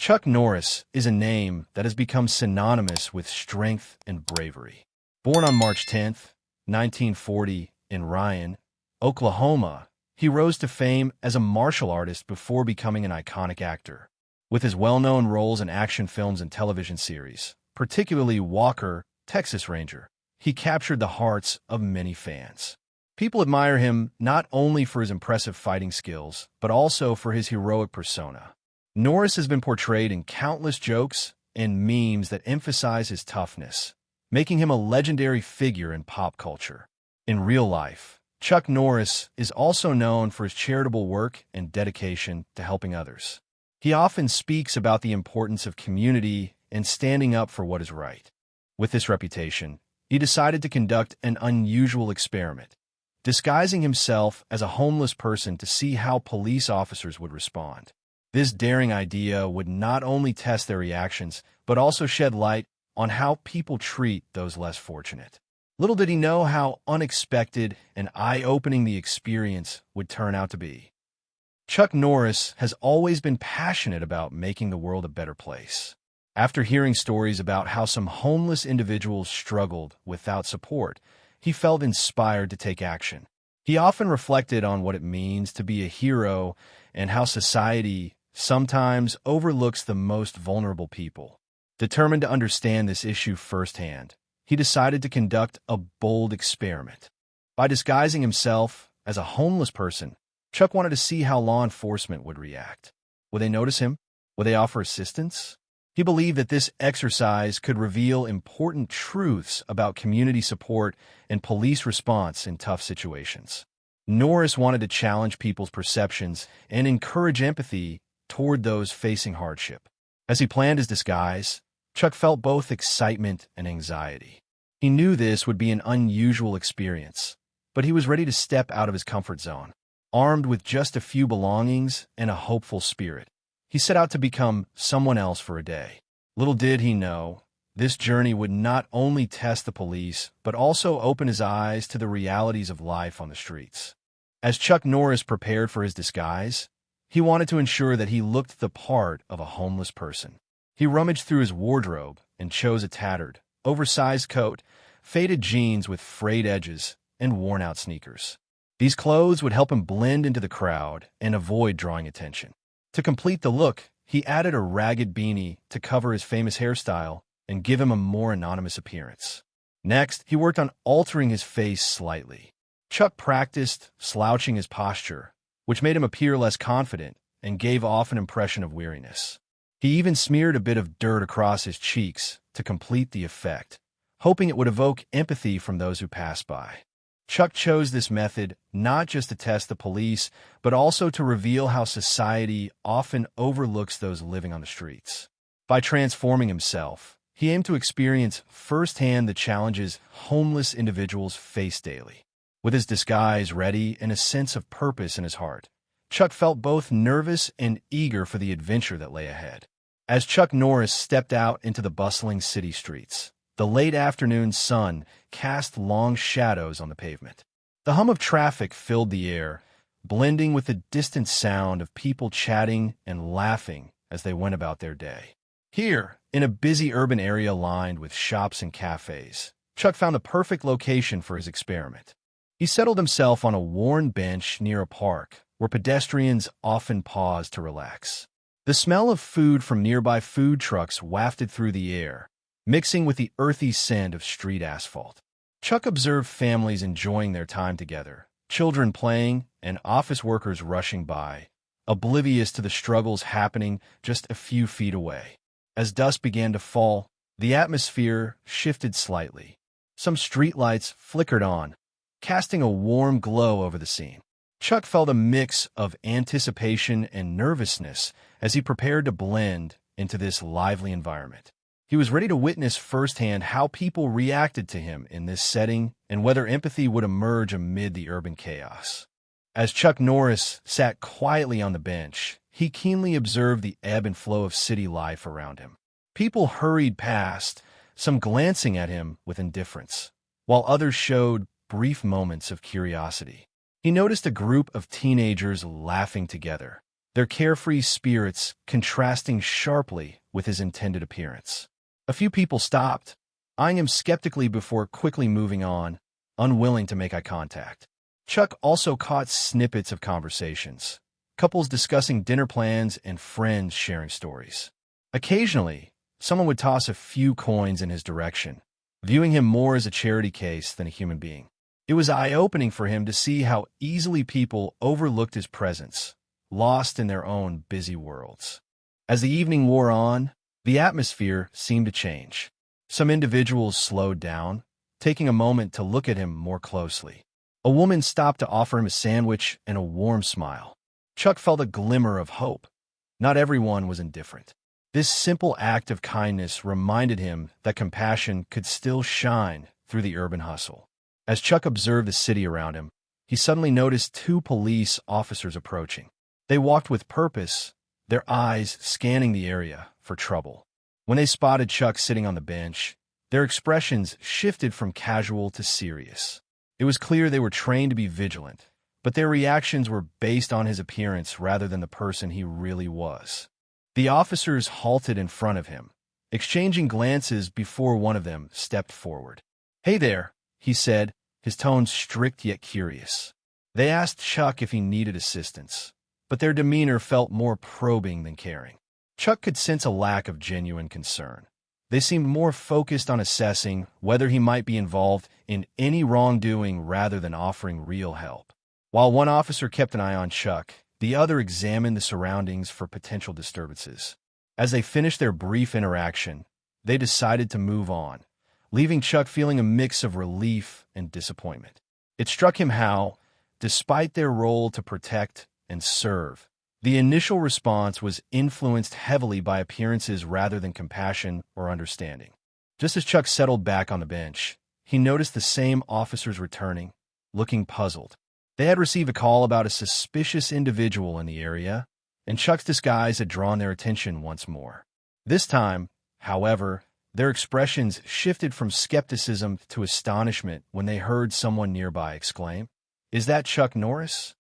Chuck Norris is a name that has become synonymous with strength and bravery. Born on March 10, 1940, in Ryan, Oklahoma, he rose to fame as a martial artist before becoming an iconic actor. With his well-known roles in action films and television series, particularly Walker, Texas Ranger, he captured the hearts of many fans. People admire him not only for his impressive fighting skills, but also for his heroic persona. Norris has been portrayed in countless jokes and memes that emphasize his toughness, making him a legendary figure in pop culture. In real life, Chuck Norris is also known for his charitable work and dedication to helping others. He often speaks about the importance of community and standing up for what is right. With this reputation, he decided to conduct an unusual experiment, disguising himself as a homeless person to see how police officers would respond. This daring idea would not only test their reactions, but also shed light on how people treat those less fortunate. Little did he know how unexpected and eye-opening the experience would turn out to be. Chuck Norris has always been passionate about making the world a better place. After hearing stories about how some homeless individuals struggled without support, he felt inspired to take action. He often reflected on what it means to be a hero and how society sometimes overlooks the most vulnerable people. Determined to understand this issue firsthand, he decided to conduct a bold experiment. By disguising himself as a homeless person, Chuck wanted to see how law enforcement would react. Would they notice him? Would they offer assistance? He believed that this exercise could reveal important truths about community support and police response in tough situations. Norris wanted to challenge people's perceptions and encourage empathy toward those facing hardship. As he planned his disguise, Chuck felt both excitement and anxiety. He knew this would be an unusual experience, but he was ready to step out of his comfort zone. Armed with just a few belongings and a hopeful spirit, he set out to become someone else for a day. Little did he know, this journey would not only test the police, but also open his eyes to the realities of life on the streets. As Chuck Norris prepared for his disguise, he wanted to ensure that he looked the part of a homeless person. He rummaged through his wardrobe and chose a tattered, oversized coat, faded jeans with frayed edges, and worn-out sneakers. These clothes would help him blend into the crowd and avoid drawing attention. To complete the look, he added a ragged beanie to cover his famous hairstyle and give him a more anonymous appearance. Next, he worked on altering his face slightly. Chuck practiced slouching his posture, which made him appear less confident and gave off an impression of weariness. He even smeared a bit of dirt across his cheeks to complete the effect, hoping it would evoke empathy from those who passed by. Chuck chose this method not just to test the police, but also to reveal how society often overlooks those living on the streets. By transforming himself, he aimed to experience firsthand the challenges homeless individuals face daily. With his disguise ready and a sense of purpose in his heart, Chuck felt both nervous and eager for the adventure that lay ahead. As Chuck Norris stepped out into the bustling city streets, the late afternoon sun cast long shadows on the pavement. The hum of traffic filled the air, blending with the distant sound of people chatting and laughing as they went about their day. Here, in a busy urban area lined with shops and cafes, Chuck found the perfect location for his experiment. He settled himself on a worn bench near a park where pedestrians often paused to relax. The smell of food from nearby food trucks wafted through the air, mixing with the earthy scent of street asphalt. Chuck observed families enjoying their time together, children playing, and office workers rushing by, oblivious to the struggles happening just a few feet away. As dusk began to fall, the atmosphere shifted slightly. Some streetlights flickered on, casting a warm glow over the scene. Chuck felt a mix of anticipation and nervousness as he prepared to blend into this lively environment. He was ready to witness firsthand how people reacted to him in this setting and whether empathy would emerge amid the urban chaos. As Chuck Norris sat quietly on the bench, he keenly observed the ebb and flow of city life around him. People hurried past, some glancing at him with indifference, while others showed brief moments of curiosity. He noticed a group of teenagers laughing together, their carefree spirits contrasting sharply with his intended appearance. A few people stopped, eyeing him skeptically before quickly moving on, unwilling to make eye contact. Chuck also caught snippets of conversations, couples discussing dinner plans and friends sharing stories. Occasionally, someone would toss a few coins in his direction, viewing him more as a charity case than a human being. It was eye-opening for him to see how easily people overlooked his presence, lost in their own busy worlds. As the evening wore on, the atmosphere seemed to change. Some individuals slowed down, taking a moment to look at him more closely. A woman stopped to offer him a sandwich and a warm smile. Chuck felt a glimmer of hope. Not everyone was indifferent. This simple act of kindness reminded him that compassion could still shine through the urban hustle. As Chuck observed the city around him, he suddenly noticed two police officers approaching. They walked with purpose, their eyes scanning the area for trouble. When they spotted Chuck sitting on the bench, their expressions shifted from casual to serious. It was clear they were trained to be vigilant, but their reactions were based on his appearance rather than the person he really was. The officers halted in front of him, exchanging glances before one of them stepped forward. "Hey there," he said, his tone strict yet curious. They asked Chuck if he needed assistance, but their demeanor felt more probing than caring. Chuck could sense a lack of genuine concern. They seemed more focused on assessing whether he might be involved in any wrongdoing rather than offering real help. While one officer kept an eye on Chuck, the other examined the surroundings for potential disturbances. As they finished their brief interaction, they decided to move on, leaving Chuck feeling a mix of relief and disappointment. It struck him how, despite their role to protect and serve, the initial response was influenced heavily by appearances rather than compassion or understanding. Just as Chuck settled back on the bench, he noticed the same officers returning, looking puzzled. They had received a call about a suspicious individual in the area, and Chuck's disguise had drawn their attention once more. This time, however, their expressions shifted from skepticism to astonishment when they heard someone nearby exclaim, "Is that Chuck Norris?"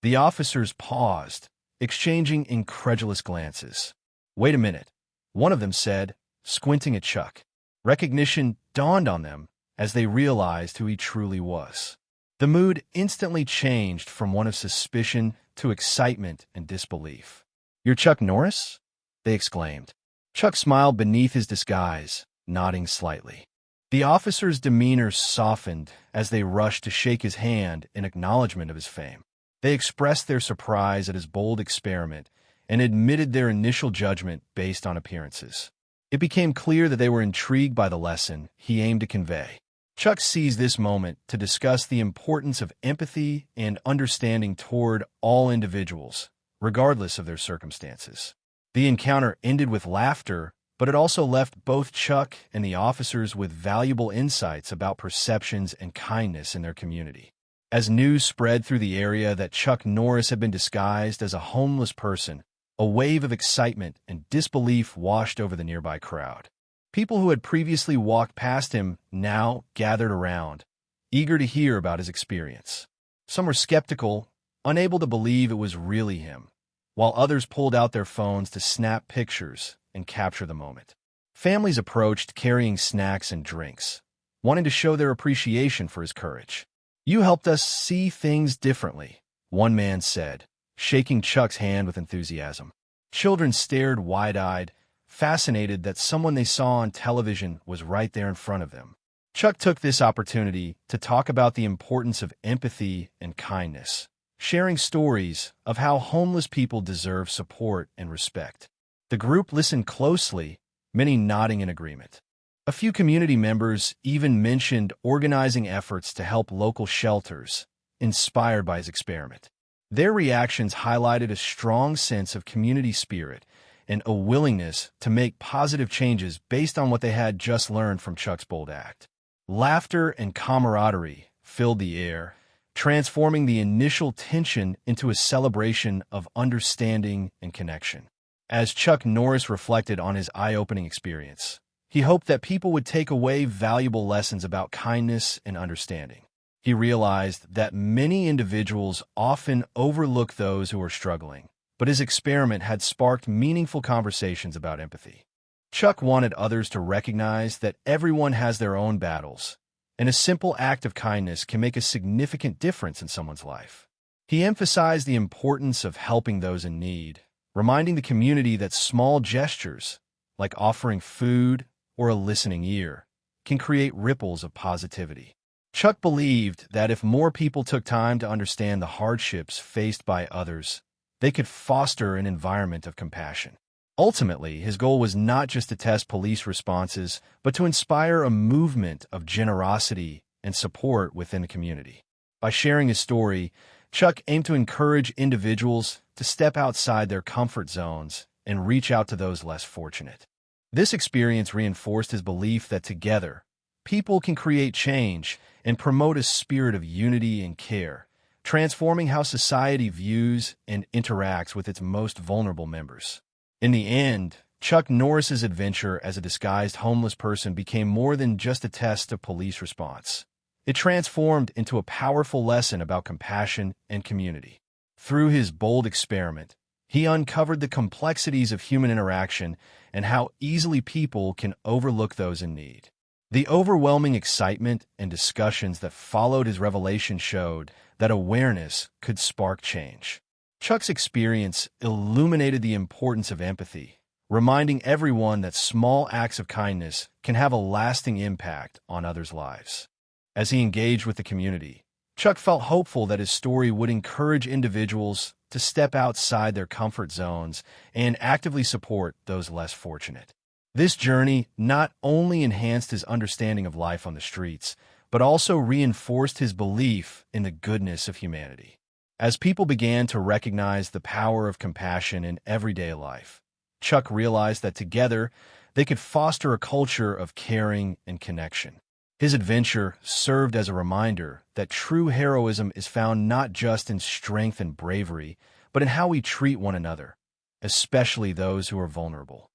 The officers paused, exchanging incredulous glances. "Wait a minute," one of them said, squinting at Chuck. Recognition dawned on them as they realized who he truly was. The mood instantly changed from one of suspicion to excitement and disbelief. "You're Chuck Norris?" they exclaimed. Chuck smiled beneath his disguise, nodding slightly. The officer's demeanor softened as they rushed to shake his hand in acknowledgement of his fame. They expressed their surprise at his bold experiment and admitted their initial judgment based on appearances. It became clear that they were intrigued by the lesson he aimed to convey. Chuck seized this moment to discuss the importance of empathy and understanding toward all individuals, regardless of their circumstances. The encounter ended with laughter, but it also left both Chuck and the officers with valuable insights about perceptions and kindness in their community. As news spread through the area that Chuck Norris had been disguised as a homeless person, a wave of excitement and disbelief washed over the nearby crowd. People who had previously walked past him now gathered around, eager to hear about his experience. Some were skeptical, unable to believe it was really him, while others pulled out their phones to snap pictures and capture the moment. Families approached carrying snacks and drinks, wanting to show their appreciation for his courage. "You helped us see things differently," one man said, shaking Chuck's hand with enthusiasm. Children stared wide-eyed, fascinated that someone they saw on television was right there in front of them. Chuck took this opportunity to talk about the importance of empathy and kindness, sharing stories of how homeless people deserve support and respect. The group listened closely, many nodding in agreement. A few community members even mentioned organizing efforts to help local shelters, inspired by his experiment. Their reactions highlighted a strong sense of community spirit and a willingness to make positive changes based on what they had just learned from Chuck's bold act. Laughter and camaraderie filled the air, transforming the initial tension into a celebration of understanding and connection. As Chuck Norris reflected on his eye-opening experience, he hoped that people would take away valuable lessons about kindness and understanding. He realized that many individuals often overlook those who are struggling, but his experiment had sparked meaningful conversations about empathy. Chuck wanted others to recognize that everyone has their own battles, and a simple act of kindness can make a significant difference in someone's life. He emphasized the importance of helping those in need, reminding the community that small gestures, like offering food or a listening ear, can create ripples of positivity. Chuck believed that if more people took time to understand the hardships faced by others, they could foster an environment of compassion. Ultimately, his goal was not just to test police responses, but to inspire a movement of generosity and support within the community. By sharing his story, Chuck aimed to encourage individuals to step outside their comfort zones and reach out to those less fortunate. This experience reinforced his belief that together, people can create change and promote a spirit of unity and care, transforming how society views and interacts with its most vulnerable members. In the end, Chuck Norris's adventure as a disguised homeless person became more than just a test of police response. It transformed into a powerful lesson about compassion and community. Through his bold experiment, he uncovered the complexities of human interaction and how easily people can overlook those in need. The overwhelming excitement and discussions that followed his revelation showed that awareness could spark change. Chuck's experience illuminated the importance of empathy, reminding everyone that small acts of kindness can have a lasting impact on others' lives. As he engaged with the community, Chuck felt hopeful that his story would encourage individuals to step outside their comfort zones and actively support those less fortunate. This journey not only enhanced his understanding of life on the streets, but also reinforced his belief in the goodness of humanity. As people began to recognize the power of compassion in everyday life, Chuck realized that together they could foster a culture of caring and connection. His adventure served as a reminder that true heroism is found not just in strength and bravery, but in how we treat one another, especially those who are vulnerable.